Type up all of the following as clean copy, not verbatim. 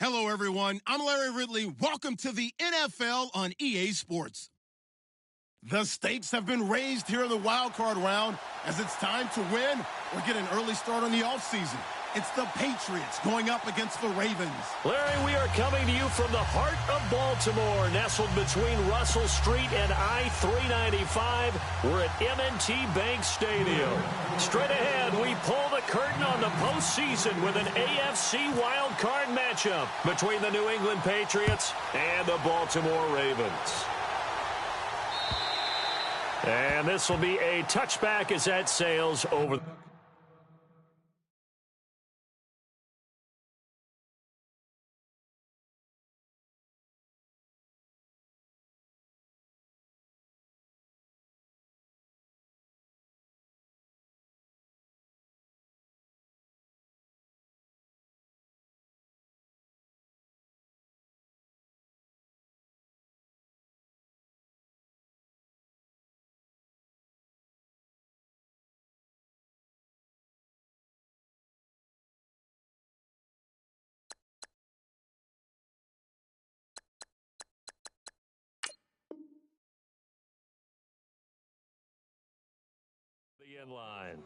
Hello, everyone. I'm Larry Ridley. Welcome to the NFL on EA Sports. The stakes have been raised here in the wildcard round as it's time to win or get an early start on the offseason. It's the Patriots going up against the Ravens. Larry, we are coming to you from the heart of Baltimore, nestled between Russell Street and I-395. We're at M&T Bank Stadium. Straight ahead, we pull the curtain on the postseason with an AFC wildcard matchup between the New England Patriots and the Baltimore Ravens. And this will be a touchback as that sails over. The end line.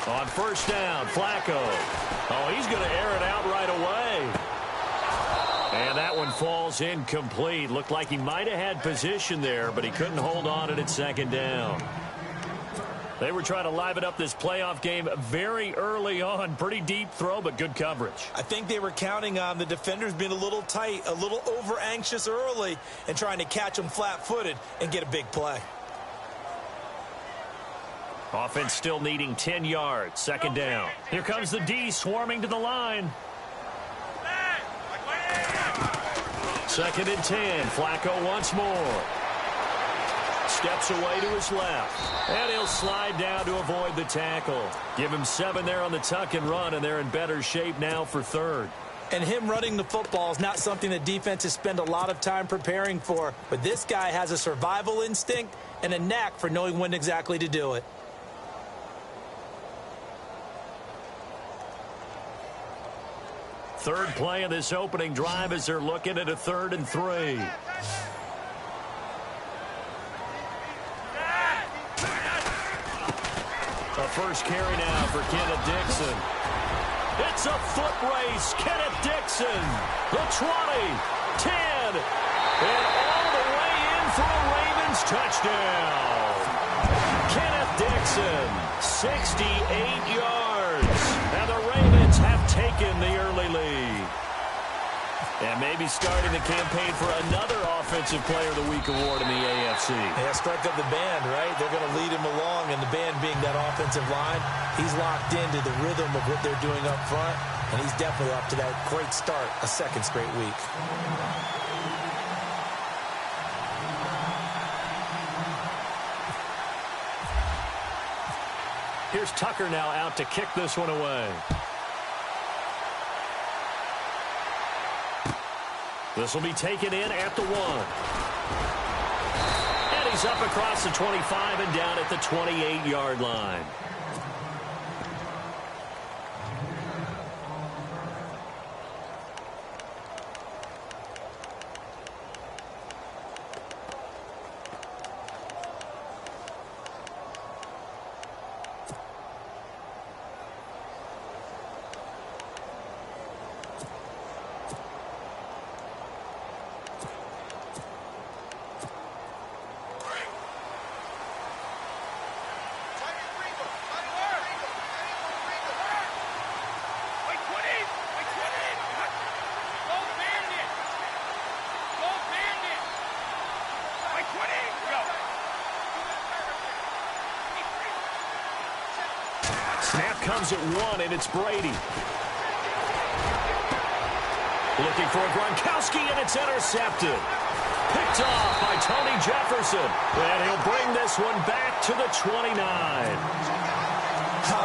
On first down, Flacco. Oh, he's going to air it out right away. And that one falls incomplete. Looked like he might have had position there, but he couldn't hold on at second down. They were trying to liven up this playoff game very early on. Pretty deep throw, but good coverage. I think they were counting on the defenders being a little tight, a little over-anxious early, and trying to catch them flat-footed and get a big play. Offense still needing 10 yards. Second down. Here comes the D swarming to the line. Second and 10. Flacco once more. Steps away to his left. And he'll slide down to avoid the tackle. Give him 7 there on the tuck and run, and they're in better shape now for third. And him running the football is not something that defenses spend a lot of time preparing for. But this guy has a survival instinct and a knack for knowing when exactly to do it. Third play of this opening drive as they're looking at a 3rd and 3. A first carry now for Kenneth Dixon. It's a foot race. Kenneth Dixon, the 20, 10, and all the way in for a Ravens touchdown. Kenneth Dixon, 68 yards. And the Ravens have taken the early lead. And maybe starting the campaign for another Offensive Player of the Week award in the AFC. Yeah, strike up the band, right? They're going to lead him along, and the band being that offensive line, he's locked into the rhythm of what they're doing up front, and he's definitely off to that great start, a second straight week. Here's Tucker now out to kick this one away. This will be taken in at the 1. And he's up across the 25 and down at the 28-yard line. Snap comes at 1, and it's Brady. Looking for Gronkowski, and it's intercepted. Picked off by Tony Jefferson. And he'll bring this one back to the 29.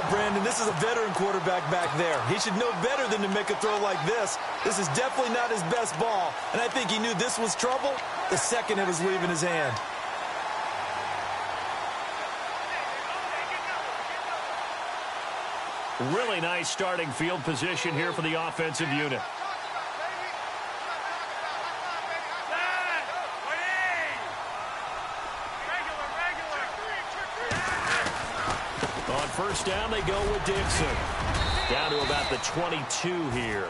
Brandon, this is a veteran quarterback back there. He should know better than to make a throw like this. This is definitely not his best ball. And I think he knew this was trouble the second it was leaving his hand. Really nice starting field position here for the offensive unit. On first down, they go with Dixon. Down to about the 22 here.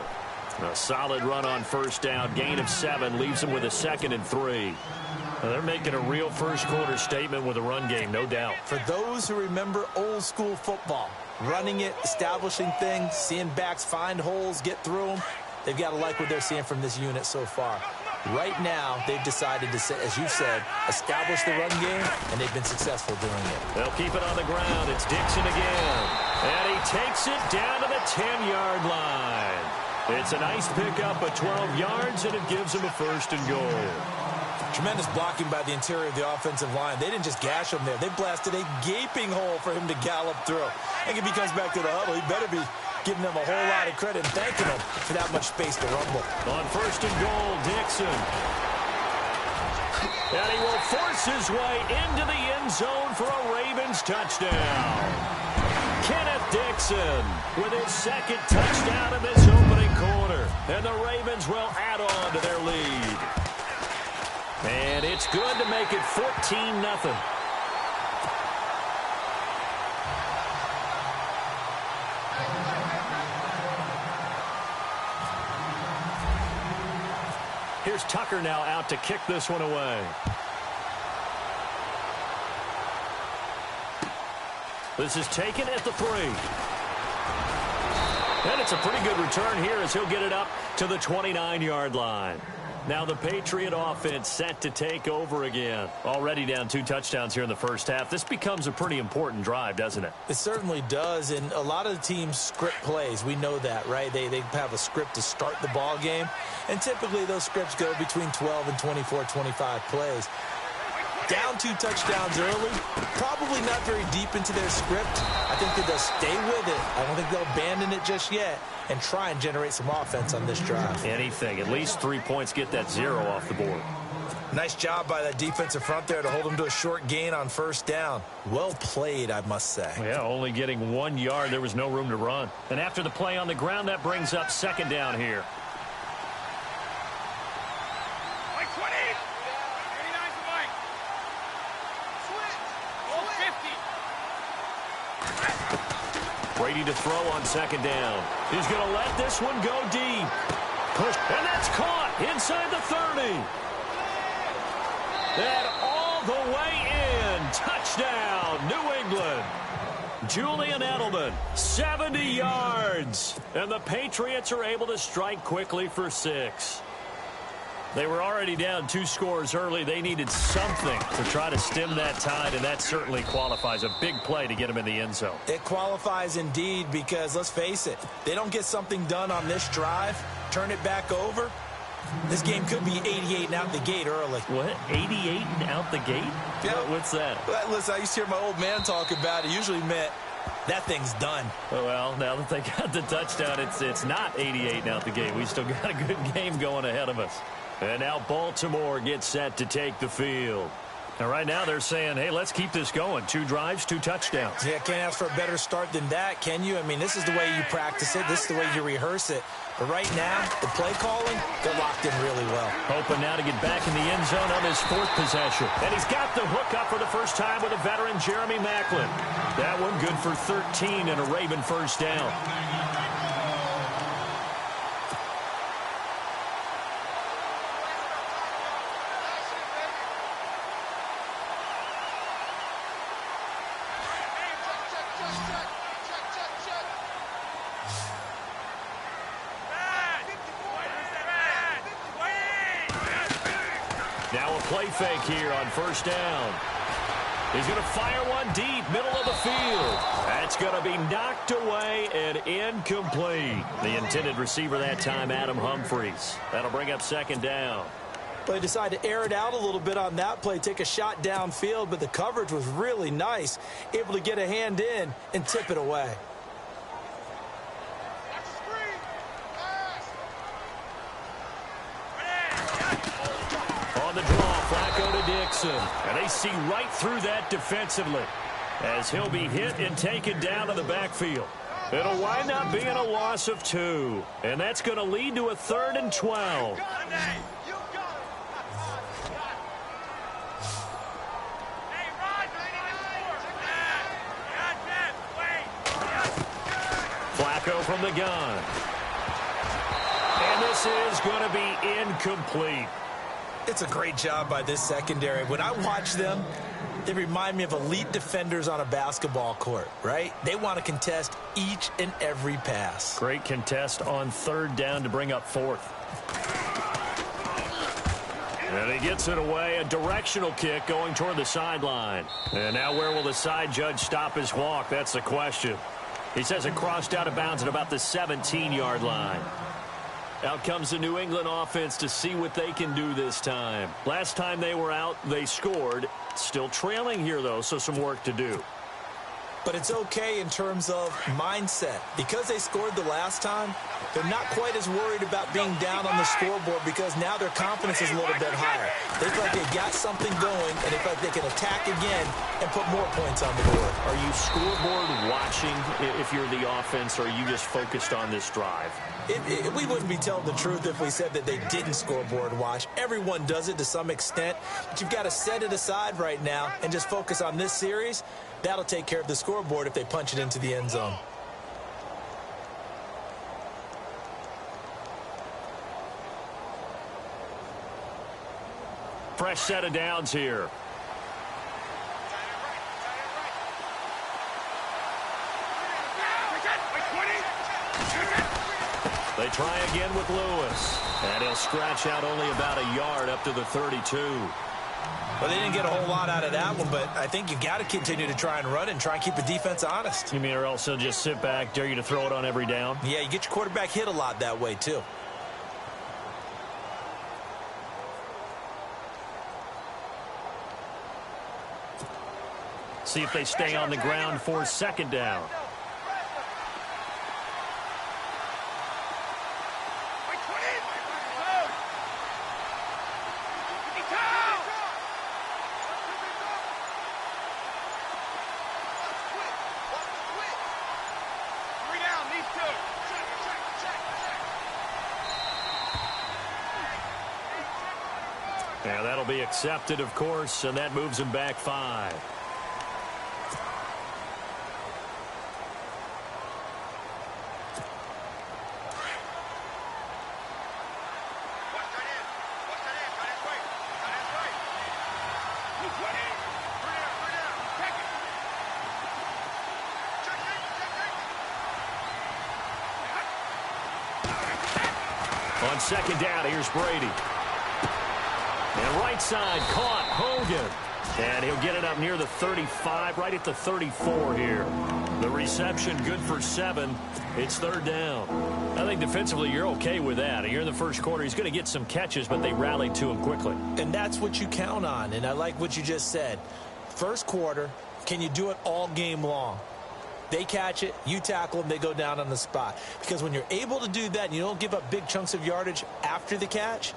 A solid run on first down. Gain of 7 leaves them with a 2nd and 3. Now, they're making a real first quarter statement with a run game, no doubt. For those who remember old school football, running it, establishing things, seeing backs find holes, get through them, they've got to like what they're seeing from this unit so far. Right now, they've decided to, as you said, establish the run game, and they've been successful doing it. They'll keep it on the ground. It's Dixon again. And he takes it down to the 10-yard line. It's a nice pickup of 12 yards, and it gives him a 1st and goal. Tremendous blocking by the interior of the offensive line. They didn't just gash him there. They blasted a gaping hole for him to gallop through. I think if he comes back to the huddle, he better be giving them a whole lot of credit and thanking them for that much space to rumble. On 1st and goal, Dixon. And he will force his way into the end zone for a Ravens touchdown. Kenneth Dixon with his 2nd touchdown in this opening quarter. And the Ravens will add on to their lead. And it's good to make it 14-0. Here's Tucker now out to kick this one away. This is taken at the 3. And it's a pretty good return here as he'll get it up to the 29-yard line. Now the Patriot offense set to take over again. Already down 2 touchdowns here in the first half. This becomes a pretty important drive, doesn't it? It certainly does, and a lot of the teams script plays. We know that, right? They have a script to start the ball game, and typically those scripts go between 12 and 24, 25 plays. Down 2 touchdowns early, probably not very deep into their script. I think that they'll stay with it. I don't think they'll abandon it just yet and try and generate some offense on this drive. Anything. At least 3 points, get that 0 off the board. Nice job by that defensive front there to hold them to a short gain on first down. Well played, I must say. Yeah, only getting 1 yard. There was no room to run. And after the play on the ground, that brings up 2nd down here. Brady to throw on 2nd down. He's going to let this one go deep. Push, and that's caught inside the 30. And all the way in. Touchdown, New England. Julian Edelman, 70 yards. And the Patriots are able to strike quickly for 6. They were already down 2 scores early. They needed something to try to stem that tide, and that certainly qualifies. A big play to get them in the end zone. It qualifies indeed because, let's face it, they don't get something done on this drive, turn it back over, this game could be 88 and out the gate early. What? 88 and out the gate? Yeah. What's that? Well, listen, I used to hear my old man talk about it. Usually meant that thing's done. Well, now that they got the touchdown, it's not 88 and out the gate. We still got a good game going ahead of us. And now Baltimore gets set to take the field. And right now they're saying, hey, let's keep this going. 2 drives, 2 touchdowns. Yeah, can't ask for a better start than that, can you? I mean, this is the way you practice it. This is the way you rehearse it. But right now, the play calling, they're locked in really well. Hoping now to get back in the end zone on his 4th possession. And he's got the hook up for the first time with a veteran, Jeremy Maclin. That one good for 13 and a Raven first down. Now a play fake here on first down. He's going to fire one deep, middle of the field. That's going to be knocked away and incomplete. The intended receiver that time, Adam Humphries. That'll bring up second down. But he decided to air it out a little bit on that play, take a shot downfield, but the coverage was really nice, able to get a hand in and tip it away. On the draw, Flacco to Dixon. And they see right through that defensively as he'll be hit and taken down to the backfield. It'll wind up being a loss of 2. And that's going to lead to a 3rd and 12. Flacco from the gun. And this is going to be incomplete. It's a great job by this secondary. When I watch them, they remind me of elite defenders on a basketball court, right? They want to contest each and every pass. Great contest on 3rd down to bring up 4th. And he gets it away, a directional kick going toward the sideline. And now where will the side judge stop his walk? That's the question. He says it crossed out of bounds at about the 17-yard line. Out comes the New England offense to see what they can do this time. Last time they were out, they scored. Still trailing here, though, so some work to do. But it's okay in terms of mindset. Because they scored the last time, they're not quite as worried about being down on the scoreboard because now their confidence is a little bit higher. They feel like they got something going, and they feel like they can attack again and put more points on the board. Are you scoreboard watching if you're the offense, or are you just focused on this drive? We wouldn't be telling the truth if we said that they didn't scoreboard watch. Everyone does it to some extent, but you've got to set it aside right now and just focus on this series. That'll take care of the scoreboard if they punch it into the end zone. Fresh set of downs here. They try again with Lewis. And he'll scratch out only about a yard up to the 32. Well, they didn't get a whole lot out of that one, but I think you got to continue to try and run and try and keep the defense honest. You mean or else they'll just sit back, dare you to throw it on every down? Yeah, you get your quarterback hit a lot that way, too. See if they stay on the ground for 2nd down. Yeah, that'll be accepted, of course, and that moves him back 5. On 2nd down, here's Brady. And right side caught Hogan. And he'll get it up near the 35, right at the 34 here. The reception good for 7. It's 3rd down. I think defensively you're okay with that. Here in the first quarter, he's going to get some catches, but they rallied to him quickly. And that's what you count on. And I like what you just said. First quarter, can you do it all game long? They catch it, you tackle them, they go down on the spot. Because when you're able to do that and you don't give up big chunks of yardage after the catch,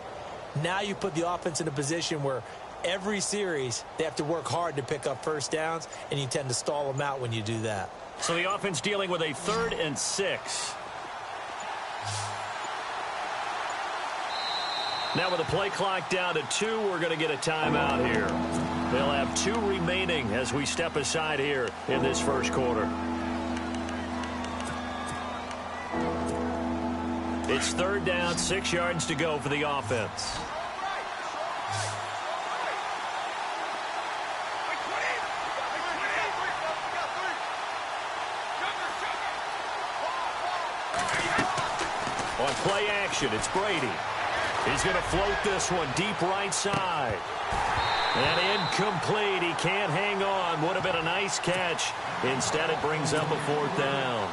now you put the offense in a position where every series they have to work hard to pick up first downs, and you tend to stall them out when you do that. So the offense dealing with a 3rd and 6. Now with the play clock down to 2, we're going to get a timeout here. They'll have 2 remaining as we step aside here in this first quarter. It's 3rd down, 6 yards to go for the offense. On play action, it's Brady. He's going to float this one deep right side. And incomplete. He can't hang on. Would have been a nice catch. Instead, it brings up a 4th down.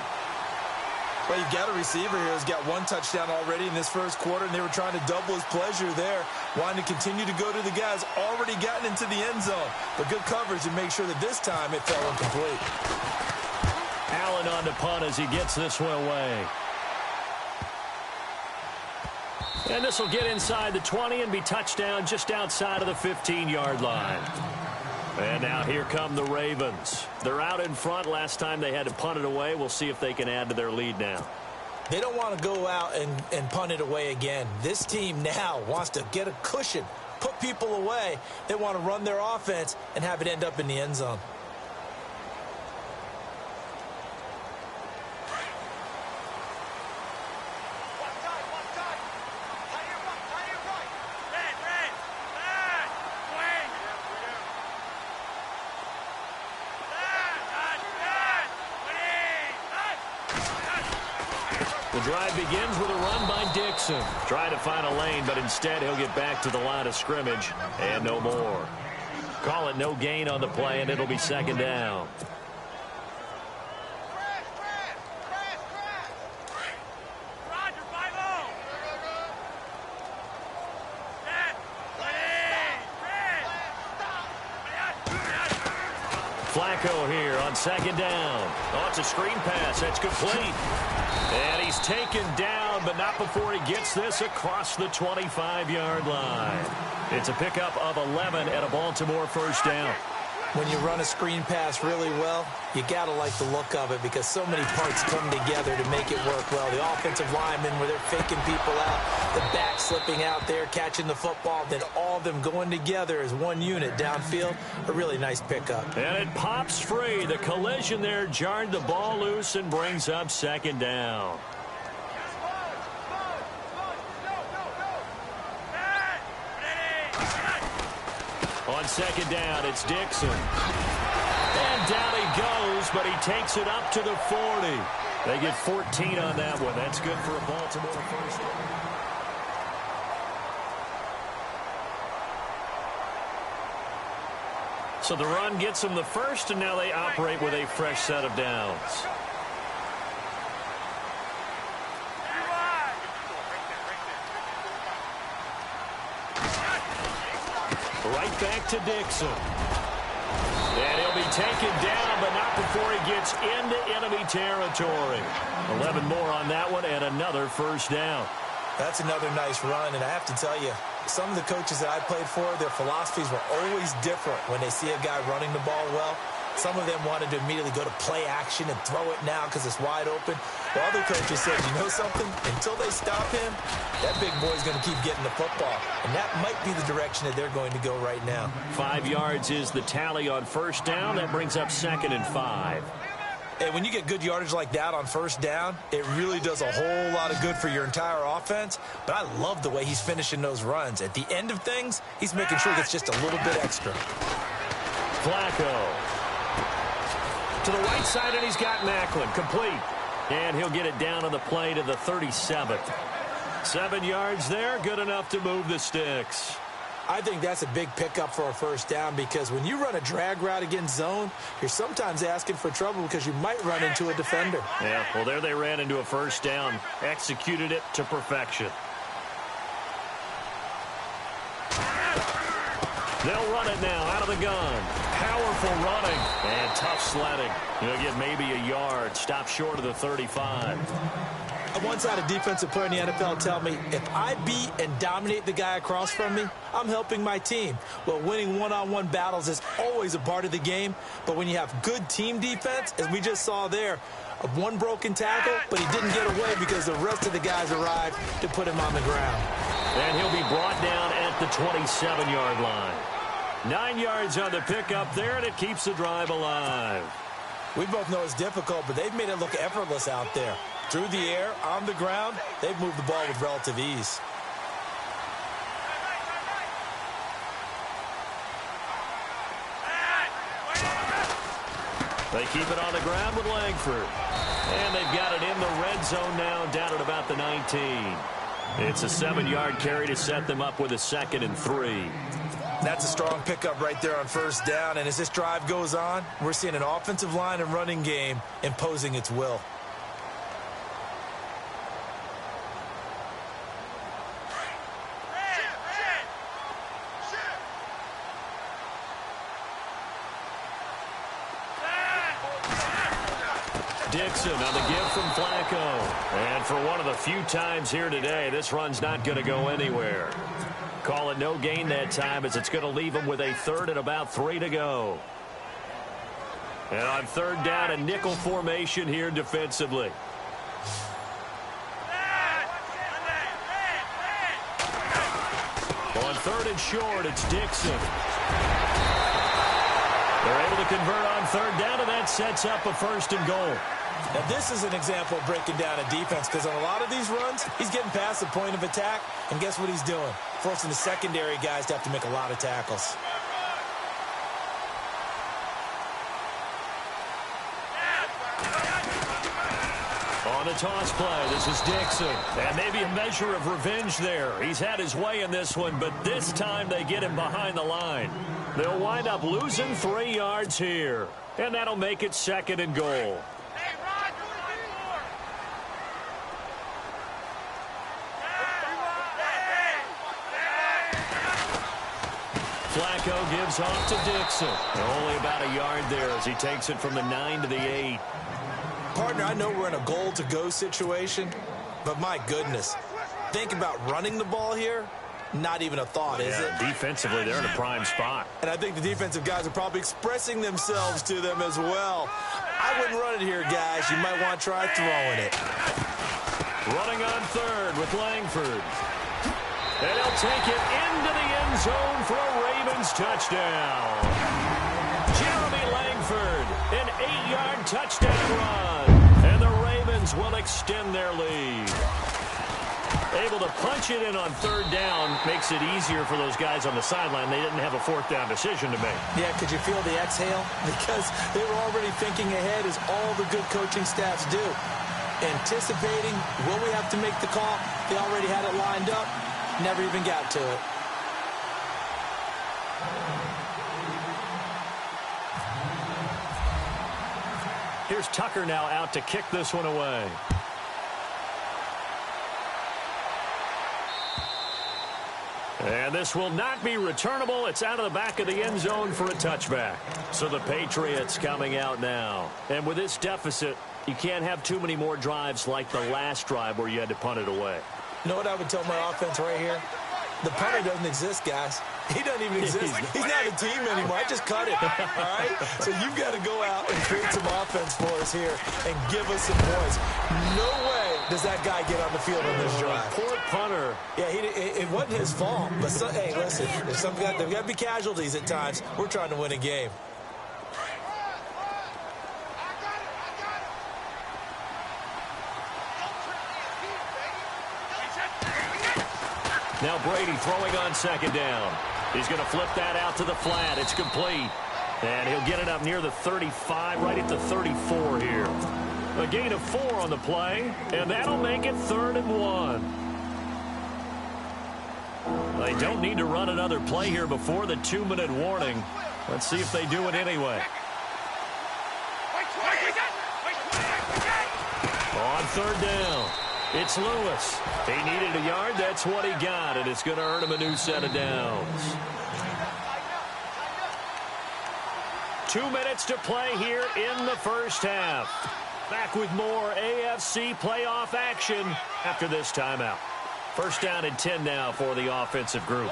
Well, you've got a receiver here who's got 1 touchdown already in this first quarter, and they were trying to double his pleasure there, wanting to continue to go to the guys already gotten into the end zone. But good coverage to make sure that this time it fell incomplete. Allen on the punt as he gets this one away. And this will get inside the 20 and be touchdown just outside of the 15-yard line. And now here come the Ravens. They're out in front. Last time they had to punt it away. We'll see if they can add to their lead now. They don't want to go out and punt it away again. This team now wants to get a cushion, put people away. They want to run their offense and have it end up in the end zone. The drive begins with a run by Dixon. Trying to find a lane, but instead he'll get back to the line of scrimmage and no more. Call it no gain on the play, and it'll be 2nd down. Flacco here on 2nd down. Oh, it's a screen pass. That's complete. And he's taken down, but not before he gets this across the 25-yard line. It's a pickup of 11 and a Baltimore 1st down. When you run a screen pass really well, you got to like the look of it because so many parts come together to make it work well. The offensive linemen where they're faking people out, the back slipping out there, catching the football, then all of them going together as one unit downfield. A really nice pickup. And it pops free. The collision there jarred the ball loose and brings up 2nd down. On 2nd down, it's Dixon. And down he goes, but he takes it up to the 40. They get 14 on that one. That's good for a Baltimore 1st down. So the run gets them the first, and now they operate with a fresh set of downs. Right back to Dixon. And he'll be taken down, but not before he gets into enemy territory. 11 more on that one, and another 1st down. That's another nice run, and I have to tell you, some of the coaches that I played for, their philosophies were always different when they see a guy running the ball well. Some of them wanted to immediately go to play action and throw it now because it's wide open. While other coaches said, you know something? Until they stop him, that big boy's going to keep getting the football. And that might be the direction that they're going to go right now. 5 yards is the tally on 1st down. That brings up 2nd and 5. And when you get good yardage like that on 1st down, it really does a whole lot of good for your entire offense. But I love the way he's finishing those runs. At the end of things, he's making sure he gets just a little bit extra. Flacco. To the right side, and he's got Macklin. Complete. And he'll get it down on the play to the 37. 7 yards there, good enough to move the sticks. I think that's a big pickup for a 1st down because when you run a drag route against zone, you're sometimes asking for trouble because you might run into a defender. Yeah, well, there they ran into a 1st down. Executed it to perfection. They'll run it now out of the gun. Powerful running and tough sledding. He'll get maybe a yard. Stop short of the 35. I once had a defensive player in the NFL tell me, if I beat and dominate the guy across from me, I'm helping my team. Well, winning one-on-one battles is always a part of the game, but when you have good team defense, as we just saw there, one broken tackle, but he didn't get away because the rest of the guys arrived to put him on the ground. And he'll be brought down at the 27-yard line. 9 yards on the pickup there, and it keeps the drive alive. We both know it's difficult, but they've made it look effortless out there. Through the air, on the ground, they've moved the ball with relative ease. They keep it on the ground with Langford. And they've got it in the red zone now, down at about the 19. It's a 7-yard carry to set them up with a 2nd and 3. That's a strong pickup right there on first down. And as this drive goes on, we're seeing an offensive line and running game imposing its will. Dixon on the give from Flacco. And for one of the few times here today, this run's not going to go anywhere. Call it no gain that time, as it's going to leave them with a 3rd and about 3 to go. And on 3rd down, a nickel formation here defensively. On 3rd and short, it's Dixon. They're able to convert on 3rd down, and that sets up a 1st and goal. Now, this is an example of breaking down a defense, because on a lot of these runs, he's getting past the point of attack, and guess what he's doing? Forcing the secondary guys to have to make a lot of tackles. On the toss play, this is Dixon. And maybe a measure of revenge there. He's had his way in this one, but this time they get him behind the line. They'll wind up losing 3 yards here, and that'll make it 2nd and goal. Flacco gives off to Dixon. Only about a yard there as he takes it from the 9 to the 8. Partner, I know we're in a goal-to-go situation, but my goodness, think about running the ball here. Not even a thought, is it? Defensively, they're in a prime spot. And I think the defensive guys are probably expressing themselves to them as well. I wouldn't run it here, guys. You might want to try throwing it. Running on 3rd with Langford. And he'll take it into the end zone for a Ravens touchdown. Jeremy Langford, an 8-yard touchdown run. And the Ravens will extend their lead. Able to punch it in on 3rd down makes it easier for those guys on the sideline. They didn't have a 4th down decision to make. Yeah, could you feel the exhale? Because they were already thinking ahead, as all the good coaching staffs do. Anticipating, will we have to make the call? They already had it lined up. Never even got to it. Here's Tucker now out to kick this one away. And this will not be returnable. It's out of the back of the end zone for a touchback. So the Patriots coming out now. And with this deficit, you can't have too many more drives like the last drive where you had to punt it away. You know what I would tell my offense right here? The punter doesn't exist, guys. He doesn't even exist. He's not a team anymore. I just cut it, all right? So you've got to go out and create some offense for us here and give us some points. No way does that guy get on the field on this drive. Poor punter. Yeah, it wasn't his fault. But, hey, listen, there's got to be casualties at times. We're trying to win a game. Now Brady throwing on 2nd down. He's going to flip that out to the flat. It's complete. And he'll get it up near the 35, right at the 34 here. A gain of 4 on the play, and that'll make it 3rd and 1. They don't need to run another play here before the 2-minute warning. Let's see if they do it anyway. On 3rd down. It's Lewis. He needed a yard. That's what he got, and it's going to earn him a new set of downs. 2 minutes to play here in the first half. Back with more AFC playoff action after this timeout. 1st down and 10 now for the offensive group.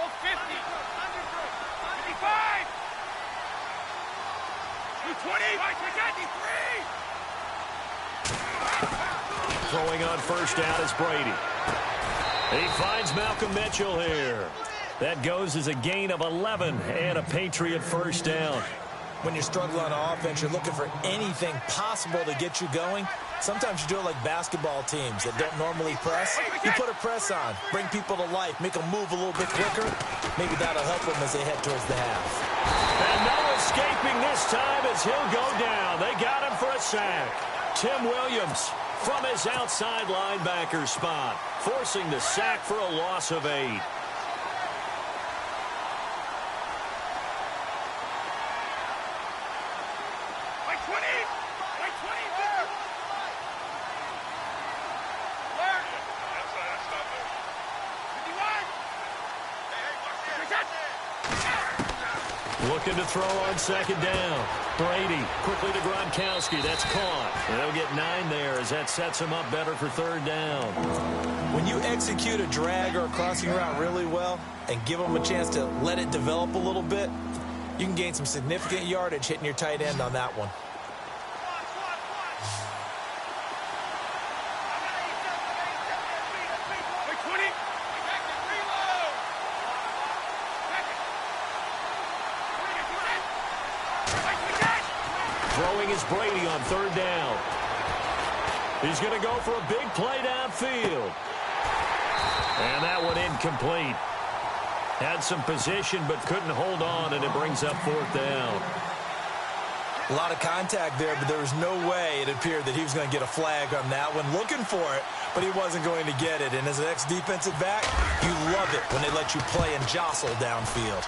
Throwing on 1st down is Brady. He finds Malcolm Mitchell here. That goes as a gain of 11 and a Patriot 1st down. When you're struggling on offense, you're looking for anything possible to get you going. Sometimes you do it like basketball teams that don't normally press. You put a press on, bring people to life, make them move a little bit quicker. Maybe that'll help them as they head towards the half. And no escaping this time as he'll go down. They got him for a sack. Tim Williams from his outside linebacker spot, forcing the sack for a loss of 8. Looking to throw on second down. Brady quickly to Gronkowski. That's caught. And they'll get 9 there as that sets him up better for third down. When you execute a drag or a crossing route really well and give them a chance to let it develop a little bit, you can gain some significant yardage hitting your tight end on that one. Throwing is Brady on third down. He's going to go for a big play downfield. And that one incomplete. Had some position but couldn't hold on, and it brings up fourth down. A lot of contact there, but there was no way it appeared that he was going to get a flag on that one. Looking for it, but he wasn't going to get it. And as an ex-defensive back, you love it when they let you play and jostle downfield.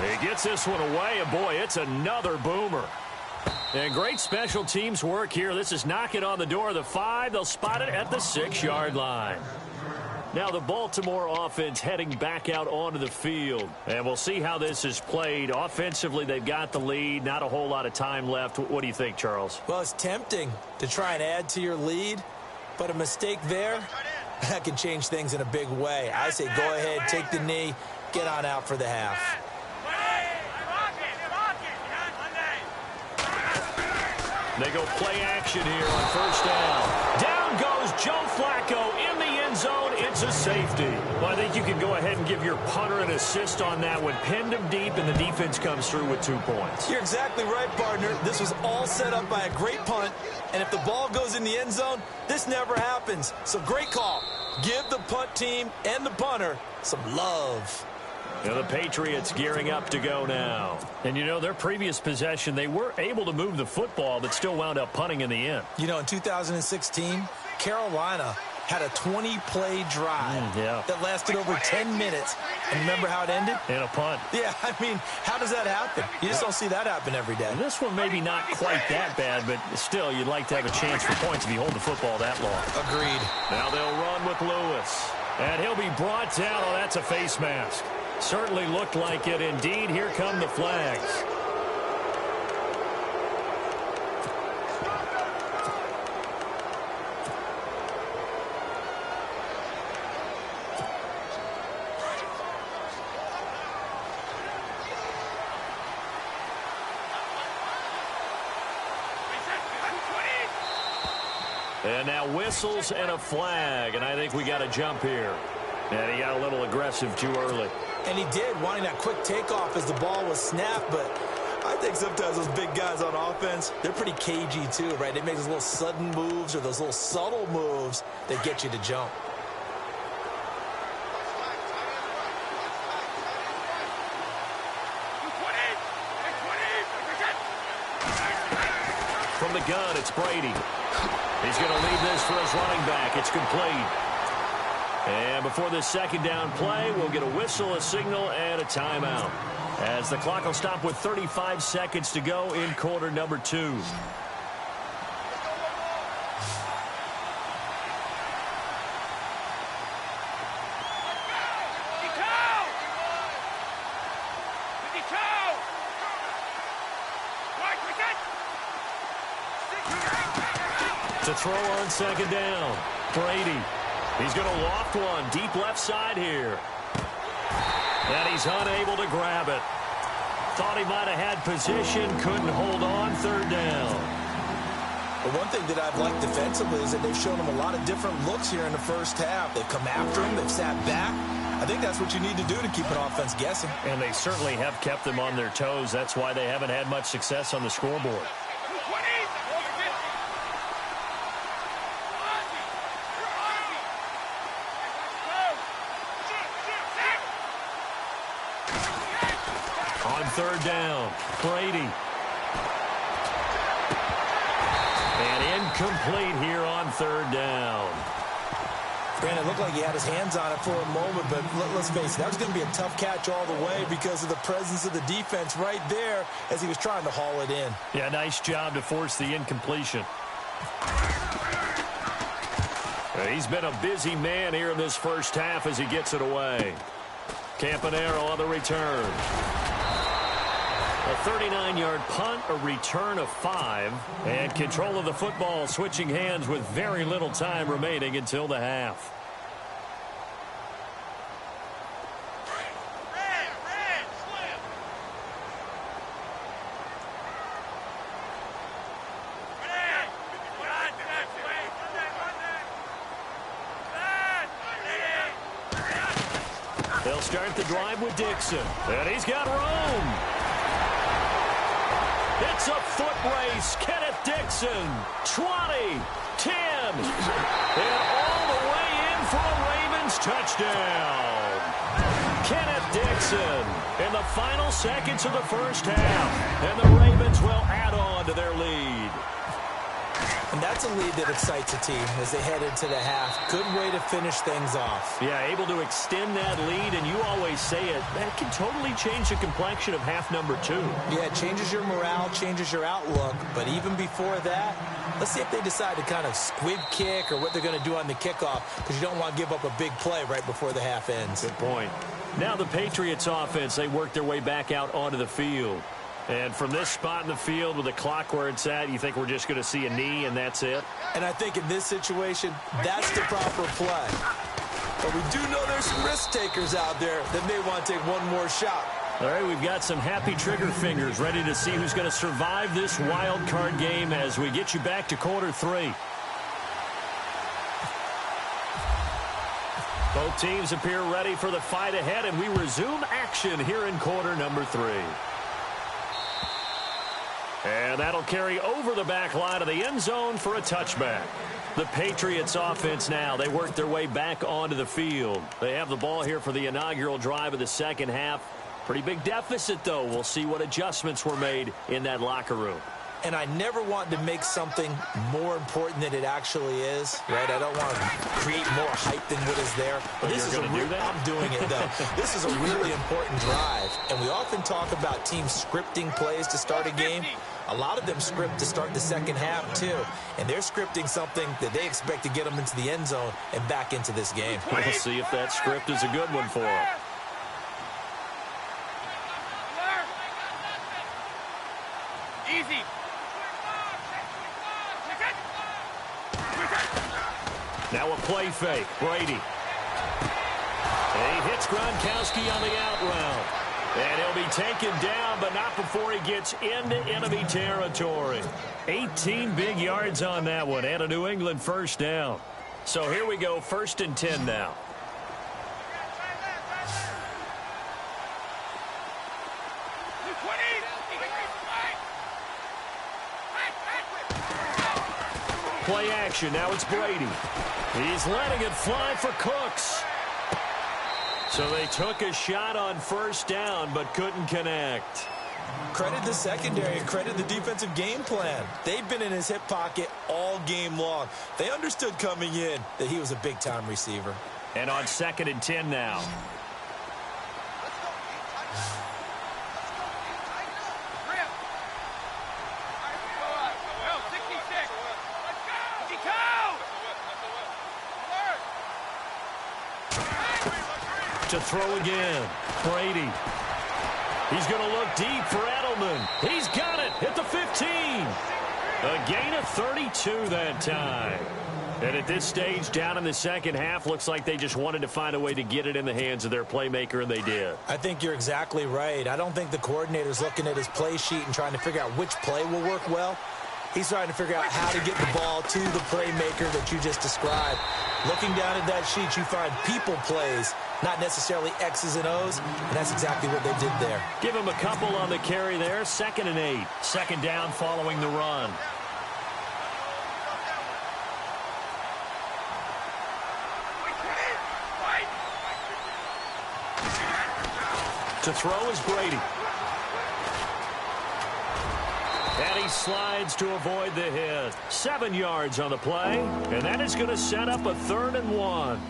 He gets this one away, and boy, it's another boomer. And great special teams work here. This is knocking on the door of the 5. They'll spot it at the 6-yard line. Now the Baltimore offense heading back out onto the field. And we'll see how this is played. Offensively, they've got the lead. Not a whole lot of time left. What do you think, Charles? Well, it's tempting to try and add to your lead, but a mistake there, that can change things in a big way. I say go ahead, take the knee, get on out for the half. They go play action here on first down. Down goes Joe Flacco in the end zone. It's a safety. Well, I think you can go ahead and give your punter an assist on that one. Pinned him deep, and the defense comes through with 2 points. You're exactly right, partner. This was all set up by a great punt, and if the ball goes in the end zone, this never happens. So great call. Give the punt team and the punter some love. Now the Patriots gearing up to go now. And, you know, their previous possession, they were able to move the football, but still wound up punting in the end. You know, in 2016, Carolina had a 20-play drive that lasted over 10 minutes. And remember how it ended? In a punt. Yeah, I mean, how does that happen? You just don't see that happen every day. And this one maybe not quite that bad, but still, you'd like to have a chance for points if you hold the football that long. Agreed. Now they'll run with Lewis. And he'll be brought down. Oh, that's a face mask. Certainly looked like it. Indeed, here come the flags. And now whistles and a flag, and I think we got a jump here. And he got a little aggressive too early. And he did, wanting that quick takeoff as the ball was snapped, but I think sometimes those big guys on offense, they're pretty cagey too, right? They make those little sudden moves or those little subtle moves that get you to jump. From the gun, it's Brady. He's going to leave this for his running back. It's complete. And before this second down play, we'll get a whistle, a signal, and a timeout. As the clock will stop with 35 seconds to go in quarter number 2. To throw on second down, Brady. He's going to loft one deep left side here. And he's unable to grab it. Thought he might have had position, couldn't hold on, third down. But one thing that I've liked defensively is that they've shown him a lot of different looks here in the first half. They've come after him, they've sat back. I think that's what you need to do to keep an offense guessing. And they certainly have kept them on their toes. That's why they haven't had much success on the scoreboard. On third down, Brady. And incomplete here on third down. Brandon, it looked like he had his hands on it for a moment, but let's face it, that was going to be a tough catch all the way because of the presence of the defense right there as he was trying to haul it in. Yeah, nice job to force the incompletion. He's been a busy man here in this first half as he gets it away. Campanaro on the return. A 39-yard punt, a return of 5, and control of the football switching hands with very little time remaining until the half. They'll start the drive with Dixon, and he's got room. It's a foot race. Kenneth Dixon, 20, 10, and all the way in for a Ravens touchdown. Kenneth Dixon in the final seconds of the first half, and the Ravens will add on to their lead. And that's a lead that excites a team as they head into the half. Good way to finish things off. Yeah, able to extend that lead, and you always say it, that can totally change the complexion of half number 2. Yeah, it changes your morale, changes your outlook. But even before that, let's see if they decide to kind of squib kick or what they're going to do on the kickoff, because you don't want to give up a big play right before the half ends. Good point. Now the Patriots offense, they work their way back out onto the field. And from this spot in the field with the clock where it's at, you think we're just going to see a knee and that's it? And I think in this situation, that's the proper play. But we do know there's some risk takers out there that may want to take one more shot. All right, we've got some happy trigger fingers ready to see who's going to survive this wild card game as we get you back to quarter 3. Both teams appear ready for the fight ahead, and we resume action here in quarter number 3. And that'll carry over the back line of the end zone for a touchback. The Patriots offense now, they work their way back onto the field. They have the ball here for the inaugural drive of the second half. Pretty big deficit, though. We'll see what adjustments were made in that locker room. And I never want to make something more important than it actually is, right? I don't want to create more hype than what is there. But this is I'm doing it, though. This is a really important drive. And we often talk about teams scripting plays to start a game. A lot of them script to start the second half, too. And they're scripting something that they expect to get them into the end zone and back into this game. We'll see if that script is a good one for them. Easy. Now a play fake. Brady. He hits Gronkowski on the out route. And he'll be taken down, but not before he gets into enemy territory. 18 big yards on that one, and a New England first down. So here we go, 1st and 10 now. Play action, now it's Brady. He's letting it fly for Cooks. So they took a shot on first down, but couldn't connect. Credit the secondary, credit the defensive game plan. They've been in his hip pocket all game long. They understood coming in that he was a big-time receiver. And on 2nd and 10 now. To throw again. Brady. He's going to look deep for Edelman. He's got it at the 15. A gain of 32 that time. And at this stage, down in the second half, looks like they just wanted to find a way to get it in the hands of their playmaker, and they did. I think you're exactly right. I don't think the coordinator's looking at his play sheet and trying to figure out which play will work well. He's trying to figure out how to get the ball to the playmaker that you just described. Looking down at that sheet, you find people plays, not necessarily X's and O's, and that's exactly what they did there. Give him a couple on the carry there. 2nd and 8. 2nd down following the run. To throw is Brady. And he slides to avoid the hit. 7 yards on the play, and that is going to set up a 3rd and 1.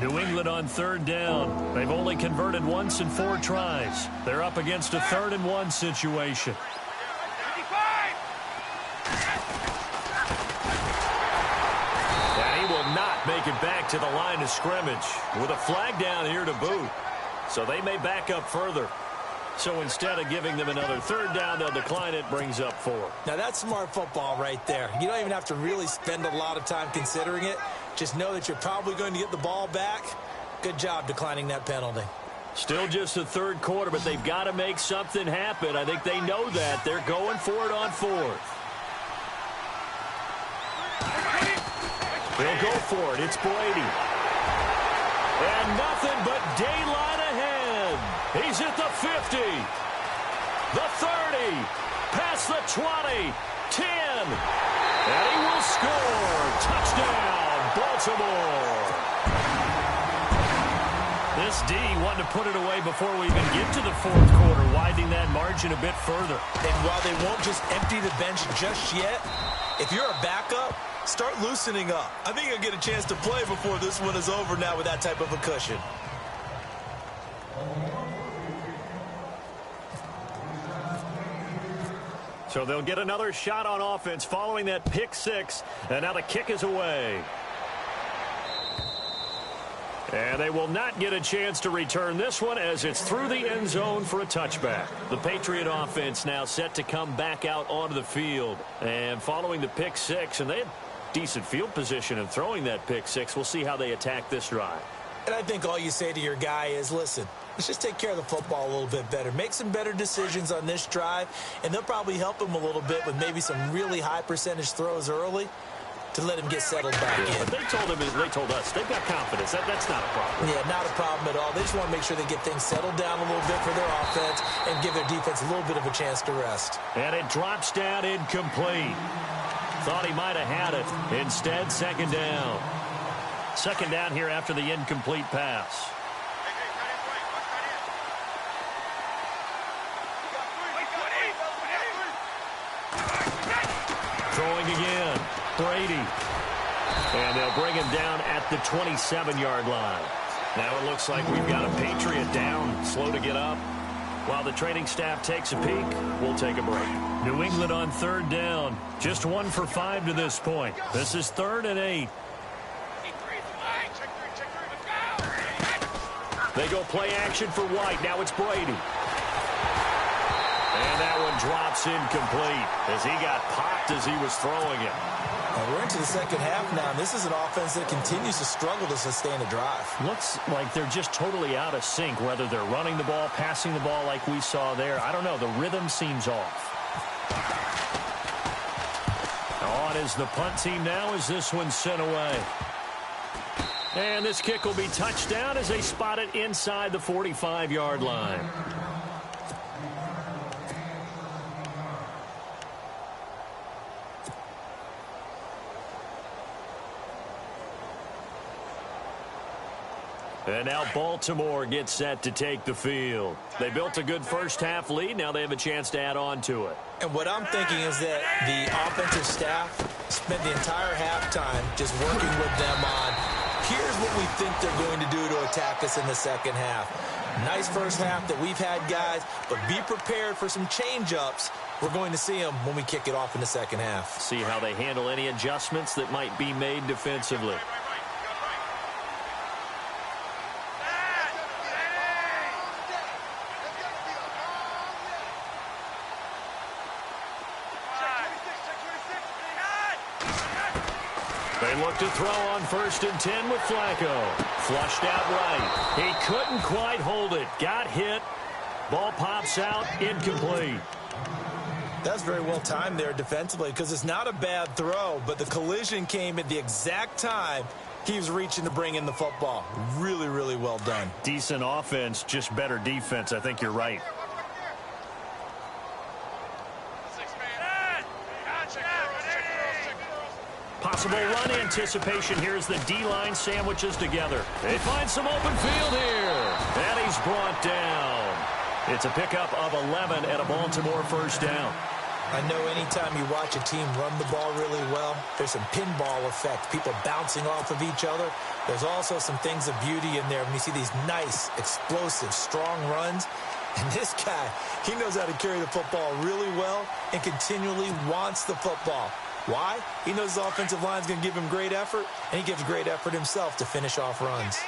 New England on 3rd down. They've only converted once in 4 tries. They're up against a 3rd and 1 situation. And he will not make it back to the line of scrimmage with a flag down here to boot. So they may back up further. So instead of giving them another 3rd down, they'll decline it, brings up 4. Now that's smart football right there. You don't even have to really spend a lot of time considering it. Just know that you're probably going to get the ball back. Good job declining that penalty. Still just the 3rd quarter, but they've got to make something happen. I think they know that. They're going for it on 4th. They'll go for it. It's Brady. And nothing but daylight ahead. He's at the 50, the 30, past the 20, 10, and he will score. Touchdown, Baltimore. This D wanted to put it away before we even get to the 4th quarter, widening that margin a bit further. And while they won't just empty the bench just yet, if you're a backup, start loosening up. I think you'll get a chance to play before this one is over now with that type of a cushion. So they'll get another shot on offense following that pick 6, and now the kick is away. And they will not get a chance to return this one as it's through the end zone for a touchback. The Patriot offense now set to come back out onto the field. And following the pick 6, and they had decent field position in throwing that pick 6. We'll see how they attack this drive. And I think all you say to your guy is, listen, let's just take care of the football a little bit better. Make some better decisions on this drive, and they'll probably help him a little bit with maybe some really high percentage throws early to let him get settled back in. They told us they've got confidence. That's not a problem. Yeah, not a problem at all. They just want to make sure they get things settled down a little bit for their offense and give their defense a little bit of a chance to rest. And it drops down incomplete. Thought he might have had it. Instead, 2nd down. 2nd down here after the incomplete pass. Throwing again. Brady. And they'll bring him down at the 27-yard line. Now it looks like we've got a Patriot down, slow to get up. While the training staff takes a peek, we'll take a break. New England on 3rd down. Just 1 for 5 to this point. This is 3rd and 8. They go play action for White. Now it's Brady. And that one drops incomplete as he got popped as he was throwing it. Well, we're into the 2nd half now, and this is an offense that continues to struggle to sustain a drive. Looks like they're just totally out of sync, whether they're running the ball, passing the ball like we saw there. I don't know. The rhythm seems off. On is the punt team now as this one's sent away. And this kick will be touchdown as they spot it inside the 45-yard line. And now Baltimore gets set to take the field. They built a good first-half lead. Now they have a chance to add on to it. And what I'm thinking is that the offensive staff spent the entire halftime just working with them on, here's what we think they're going to do to attack us in the 2nd half. Nice first half that we've had, guys, but be prepared for some change-ups. We're going to see them when we kick it off in the 2nd half. See how they handle any adjustments that might be made defensively. They look to throw on 1st and 10 with Flacco. Flushed out right. He couldn't quite hold it. Got hit. Ball pops out. Incomplete. That's very well timed there defensively because it's not a bad throw, but the collision came at the exact time he was reaching to bring in the football. Really, really well done. Decent offense, just better defense. I think you're right. Possible run anticipation. Here's the D-line sandwiches together. They find some open field here. And he's brought down. It's a pickup of 11 and a Baltimore first down. I know anytime you watch a team run the ball really well, there's some pinball effect, people bouncing off of each other. There's also some things of beauty in there when you see these nice, explosive, strong runs. And this guy, he knows how to carry the football really well and continually wants the football. Why? He knows his offensive line is going to give him great effort, and he gives great effort himself to finish off runs.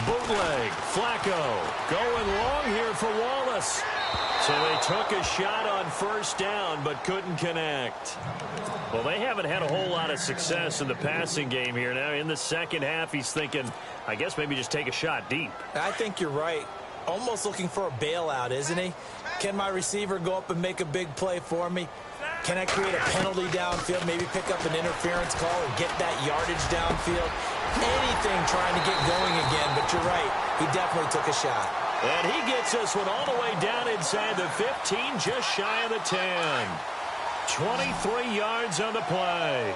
Bootleg, Flacco, going long here for Wallace. So they took a shot on first down, but couldn't connect. Well, they haven't had a whole lot of success in the passing game here. Now, in the second half, he's thinking, I guess maybe just take a shot deep. I think you're right. Almost looking for a bailout, isn't he? Can my receiver go up and make a big play for me? Can I create a penalty downfield, maybe pick up an interference call and get that yardage downfield? Anything trying to get going again, but you're right. He definitely took a shot. And he gets us one all the way down inside the 15, just shy of the 10. 23 yards on the play.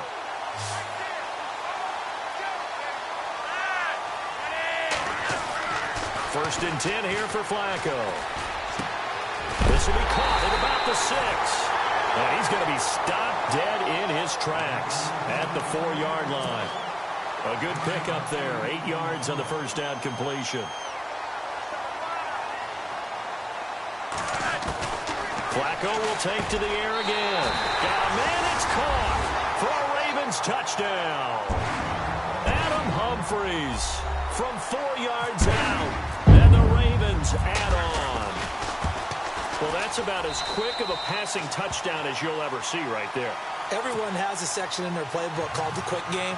First and 10 here for Flacco. This will be caught at about the 6. And he's going to be stopped dead in his tracks at the 4-yard line. A good pickup there. 8 yards on the first down completion. Flacco will take to the air again. Got a man, it's caught for a Ravens touchdown. Adam Humphries from 4 yards out. And the Ravens add on. Well, that's about as quick of a passing touchdown as you'll ever see right there. Everyone has a section in their playbook called the quick game.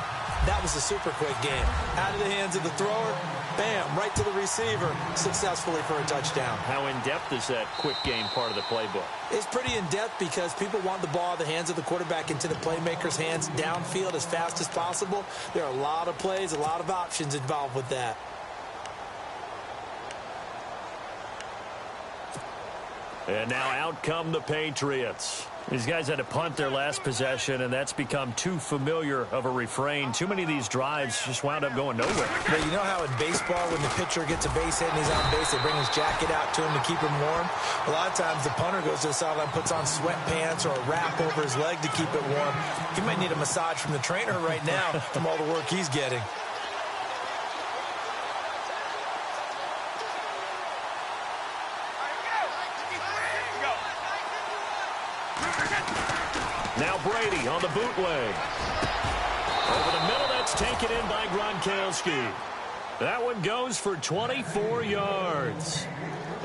That was a super quick game. Out of the hands of the thrower, bam, right to the receiver, successfully for a touchdown. How in-depth is that quick game part of the playbook? It's pretty in-depth because people want the ball out of the hands of the quarterback into the playmaker's hands downfield as fast as possible. There are a lot of plays, a lot of options involved with that. And now out come the Patriots. These guys had to punt their last possession, and that's become too familiar of a refrain. Too many of these drives just wound up going nowhere. But you know how in baseball, when the pitcher gets a base hit and he's on base, they bring his jacket out to him to keep him warm? A lot of times the punter goes to the sideline, puts on sweatpants or a wrap over his leg to keep it warm. He might need a massage from the trainer right now from all the work he's getting. Now Brady on the bootleg. Over the middle, that's taken in by Gronkowski. That one goes for 24 yards.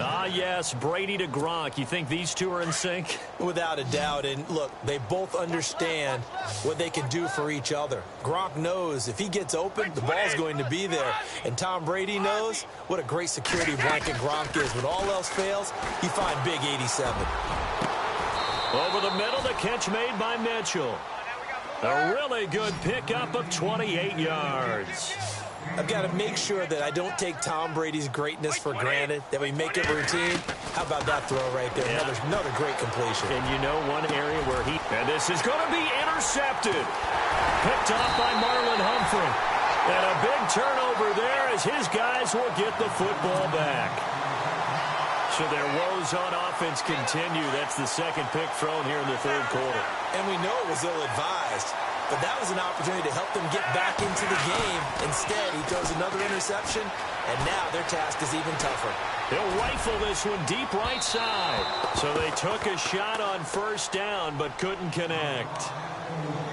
Ah, yes, Brady to Gronk. You think these two are in sync? Without a doubt. And look, they both understand what they can do for each other. Gronk knows if he gets open, the ball's going to be there. And Tom Brady knows what a great security blanket Gronk is. When all else fails, he finds big 87. Over the middle, the catch made by Mitchell. A really good pickup of 28 yards. I've got to make sure that I don't take Tom Brady's greatness for granted, that we make it routine. How about that throw right there? Yeah. Another great completion. And you know one area where he... And this is going to be intercepted. Picked off by Marlon Humphrey. And a big turnover there as his guys will get the football back. So their woes on offense continue. That's the second pick thrown here in the third quarter. And we know it was ill-advised. But that was an opportunity to help them get back into the game. Instead, he throws another interception, and now their task is even tougher. He'll rifle this one deep right side. So they took a shot on first down, but couldn't connect.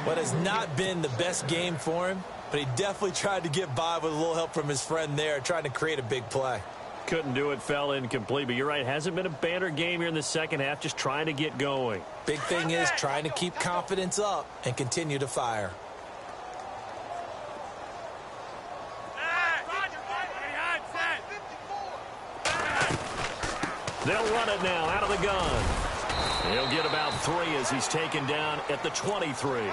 What has not been the best game for him, but he definitely tried to get by with a little help from his friend there, trying to create a big play. Couldn't do it, fell incomplete. But you're right, hasn't been a banner game here in the second half, just trying to get going. Big thing is trying to keep confidence up and continue to fire. They'll run it now out of the gun. He'll get about 3 as he's taken down at the 23.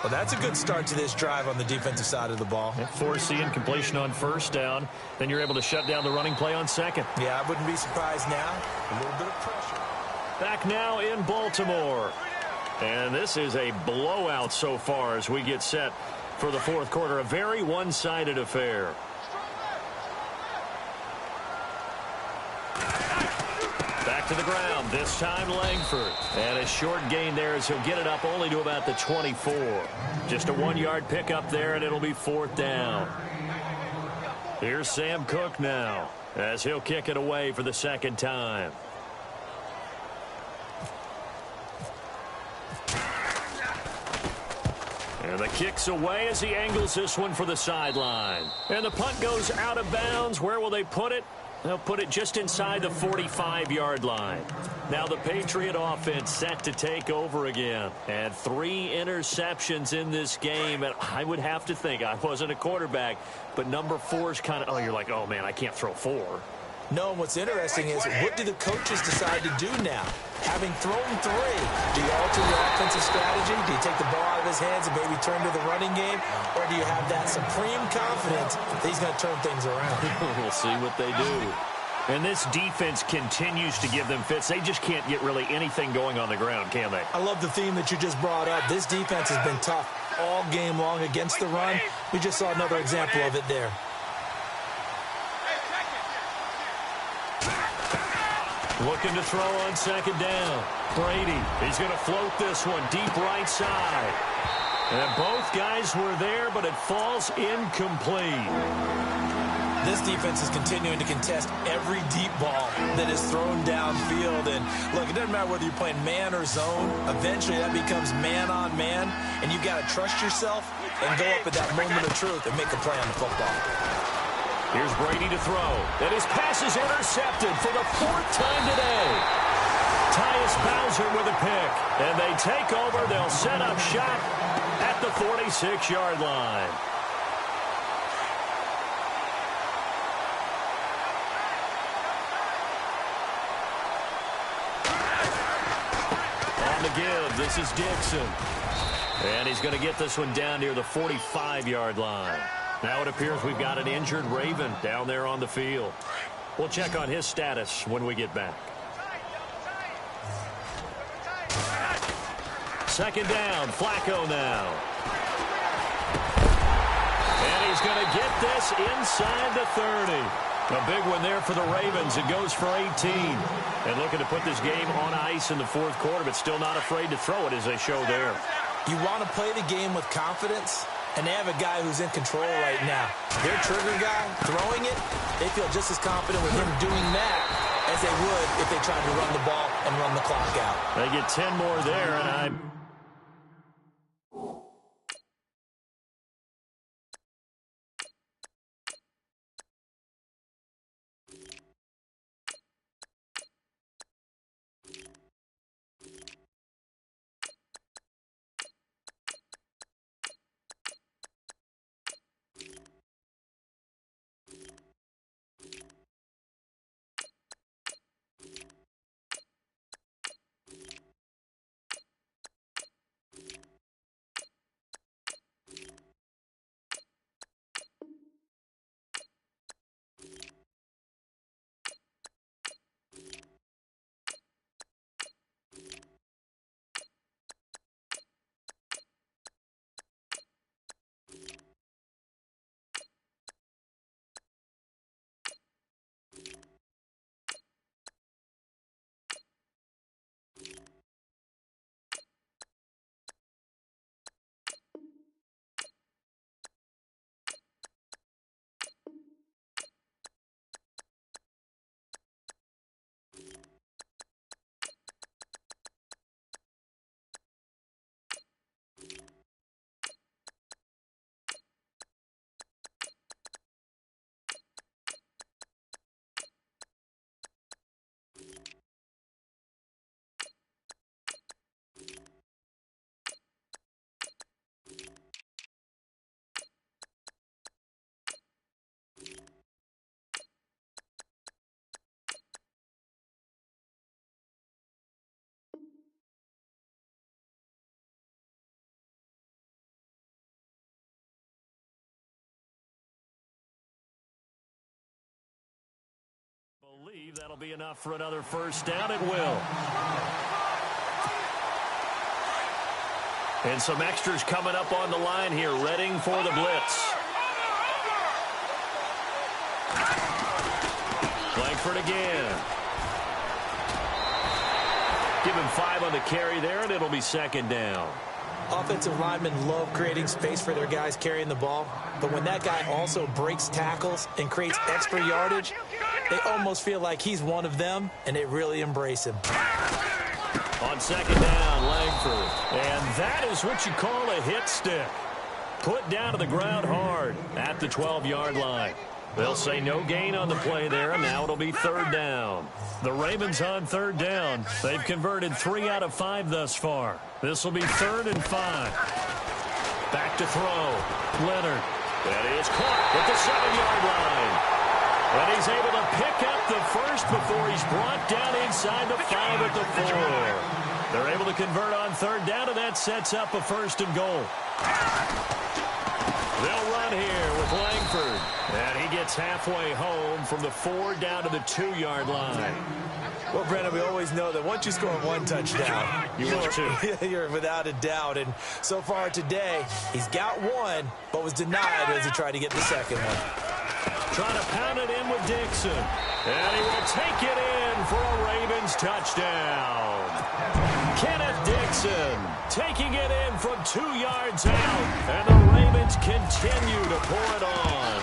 Well, that's a good start to this drive on the defensive side of the ball. Forcing completion on first down. Then you're able to shut down the running play on second. Yeah, I wouldn't be surprised now. A little bit of pressure. Back now in Baltimore. And this is a blowout so far as we get set for for the fourth quarter. A very one-sided affair. Back to the ground, this time Langford. And a short gain there as he'll get it up only to about the 24. Just a 1-yard pickup there, and it'll be fourth down. Here's Sam Cook now as he'll kick it away for the second time. And the kick's away as he angles this one for the sideline. And the punt goes out of bounds. Where will they put it? They'll put it just inside the 45-yard line. Now the Patriot offense set to take over again. And 3 interceptions in this game. And I would have to think, I wasn't a quarterback, but number 4 is kind of, oh, you're like, oh, man, I can't throw 4. No, and what's interesting is what do the coaches decide to do now? Having thrown 3, do you alter your offensive strategy? Do you take the ball out of his hands and maybe turn to the running game? Or do you have that supreme confidence that he's going to turn things around? We'll see what they do. And this defense continues to give them fits. They just can't get really anything going on the ground, can they? I love the theme that you just brought up. This defense has been tough all game long against the run. We just saw another example of it there. Looking to throw on second down. Brady, he's going to float this one deep right side. And both guys were there, but it falls incomplete. This defense is continuing to contest every deep ball that is thrown downfield. And, look, it doesn't matter whether you're playing man or zone. Eventually, that becomes man on man. And you've got to trust yourself and go up at that moment of truth and make a play on the football. Here's Brady to throw. And his pass is intercepted for the 4th time today. Tyus Bowser with a pick. And they take over. They'll set up shop at the 46-yard line. On the give, this is Dixon. And he's going to get this one down near the 45-yard line. Now it appears we've got an injured Raven down there on the field. We'll check on his status when we get back. Second down, Flacco now. And he's going to get this inside the 30. A big one there for the Ravens. It goes for 18. And looking to put this game on ice in the fourth quarter, but still not afraid to throw it as they show there. You want to play the game with confidence? And they have a guy who's in control right now. Their trigger guy throwing it, they feel just as confident with him doing that as they would if they tried to run the ball and run the clock out. They get 10 more there, and I'm... believe that'll be enough for another first down. It will. And some extras coming up on the line here, readying for the blitz. Langford again. Give him 5 on the carry there, and it'll be second down. Offensive linemen love creating space for their guys carrying the ball, but when that guy also breaks tackles and creates extra yardage, they almost feel like he's one of them, and they really embrace him. On second down, Langford. And that is what you call a hit stick. Put down to the ground hard at the 12-yard line. They'll say no gain on the play there, and now it'll be third down. The Ravens on third down. They've converted 3 out of 5 thus far. This will be 3rd and 5. Back to throw. Leonard. That is caught at the 7-yard line. And he's able to pick up the first before he's brought down inside the 5 at the 4. They're able to convert on third down, and that sets up a 1st and goal. They'll run here with Langford. And he gets halfway home from the 4 down to the 2-yard line. Well, Brandon, we always know that once you score 1 touchdown, you're without a doubt. And so far today, he's got 1, but was denied as he tried to get the second one. Trying to pound it in with Dixon. And he will take it in for a Ravens touchdown. Kenneth Dixon taking it in from 2 yards out. And the Ravens continue to pour it on.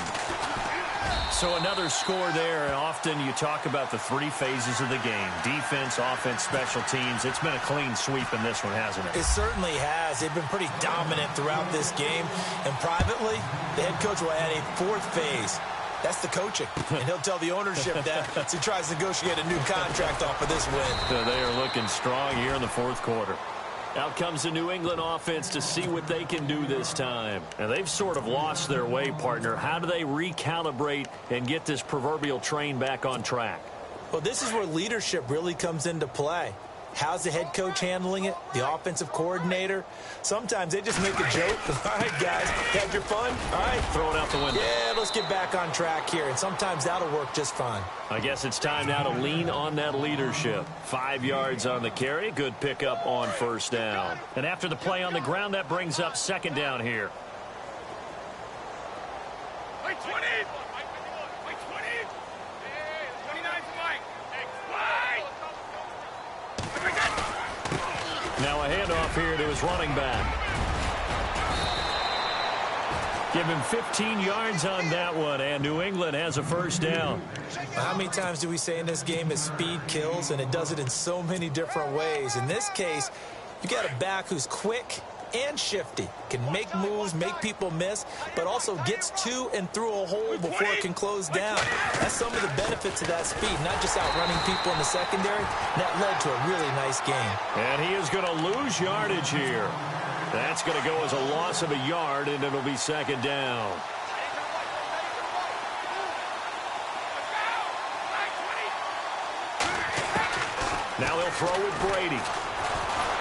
So another score there, and often you talk about the 3 phases of the game. Defense, offense, special teams. It's been a clean sweep in this one, hasn't it? It certainly has. They've been pretty dominant throughout this game. And privately, the head coach will add a 4th phase. That's the coaching. And he'll tell the ownership that as he tries to negotiate a new contract off of this win. So they are looking strong here in the 4th quarter. Out comes the New England offense to see what they can do this time. And they've sort of lost their way, partner. How do they recalibrate and get this proverbial train back on track? Well, this is where leadership really comes into play. How's the head coach handling it? The offensive coordinator? Sometimes they just make a joke. All right, guys, had your fun? All right. Throw it out the window. Yeah, let's get back on track here. And sometimes that'll work just fine. I guess it's time now to lean on that leadership. 5 yards on the carry. Good pickup on 1st down. And after the play on the ground, that brings up 2nd down here. Wait, 20. Wait, 20. 29's the mic. Wide. Now a handoff here to his running back. Give him 15 yards on that one, and New England has a 1st down. How many times do we say in this game that speed kills, and it does it in so many different ways? In this case, you got a back who's quick and shifty, can make moves, make people miss, but also gets to and through a hole before it can close down. That's some of the benefits of that speed, not just outrunning people in the secondary. That led to a really nice game. And he is going to lose yardage here. That's going to go as a loss of a yard, and it'll be 2nd down. Now he'll throw with Brady.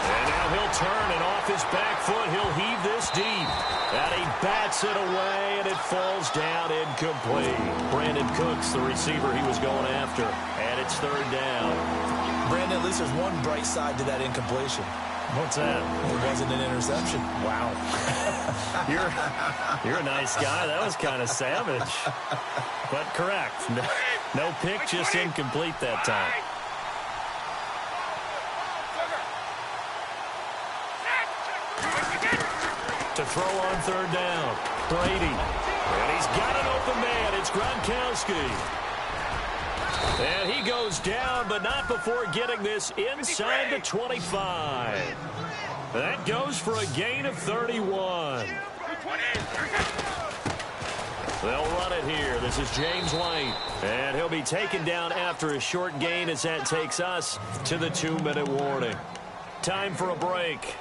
And now he'll turn, and off his back foot, he'll heave this deep. And he bats it away, and it falls down incomplete. Brandon Cooks, the receiver he was going after, and it's 3rd down. Brandon, at least there's one bright side to that incompletion. What's that? It wasn't an interception. Wow. You're a nice guy. That was kind of savage. But correct. No pick, just incomplete that time. To throw on 3rd down. Brady. And he's got an open man. It's Gronkowski. And he goes down, but not before getting this inside the 25. That goes for a gain of 31. They'll run it here. This is James White. And he'll be taken down after a short gain as that takes us to the 2-minute warning. Time for a break.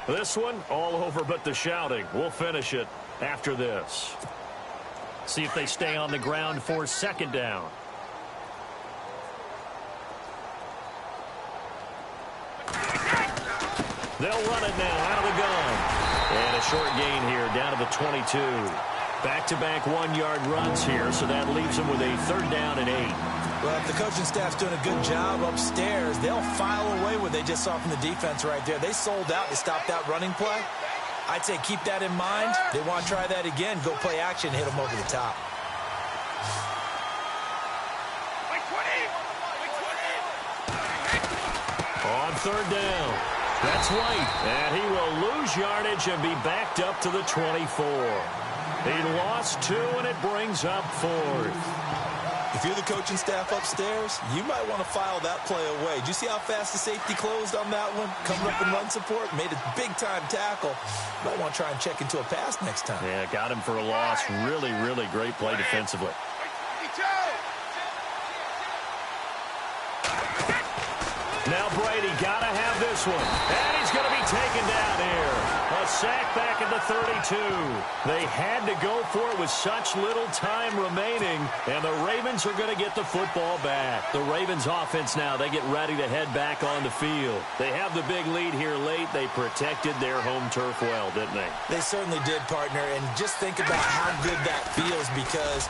This one, all over but the shouting. We'll finish it after this. See if they stay on the ground for 2nd down. They'll run it now out of the gun. And a short gain here down to the 22. Back-to-back 1-yard runs here, so that leaves them with a 3rd down and 8. Well, if the coaching staff's doing a good job upstairs, they'll file away what they just saw from the defense right there. They sold out to stop that running play. I'd say keep that in mind. They want to try that again. Go play action, hit them over the top. On third down, that's White, and he will lose yardage and be backed up to the 24. He lost 2, and it brings up 4th. If you're the coaching staff upstairs, you might want to file that play away. Did you see how fast the safety closed on that one? Coming up in run support, made a big-time tackle. Might want to try and check into a pass next time. Yeah, got him for a loss. Really, really great play defensively. Now Brady got to have this one. And he's going to be taken down here. A sack back at the 32. They had to go for it with such little time remaining. And the Ravens are going to get the football back. The Ravens offense now, they get ready to head back on the field. They have the big lead here late. They protected their home turf well, didn't they? They certainly did, partner. And just think about how good that feels, because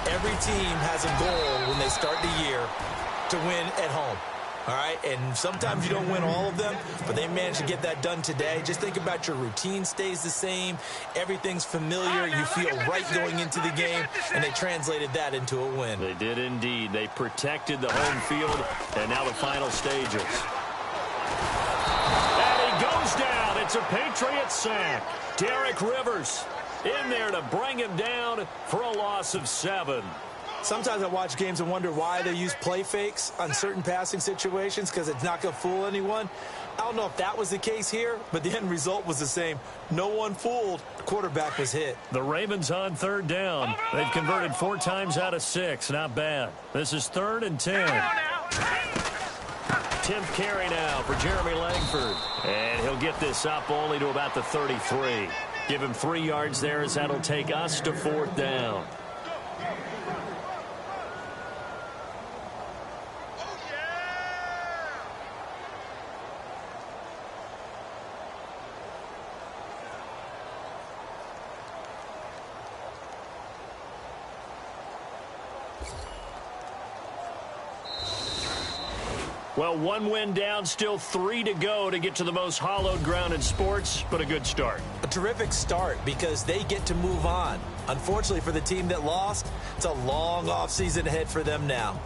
every team has a goal when they start the year to win at home. All right, and sometimes you don't win all of them, but they managed to get that done today. Just think about your routine stays the same. Everything's familiar. You feel right going into the game, and they translated that into a win. They did indeed. They protected the home field, and now the final stages. And he goes down. It's a Patriot sack. Derek Rivers in there to bring him down for a loss of 7. Sometimes I watch games and wonder why they use play fakes on certain passing situations, because it's not going to fool anyone. I don't know if that was the case here, but the end result was the same. No one fooled. The quarterback was hit. The Ravens on third down. They've converted 4 times out of 6. Not bad. This is 3rd and 10. 10th carry now for Jeremy Langford. And he'll get this up only to about the 33. Give him 3 yards there, as that'll take us to 4th down. Well, 1 win down, still 3 to go to get to the most hallowed ground in sports, but a good start. A terrific start, because they get to move on. Unfortunately for the team that lost, it's a long offseason ahead for them now.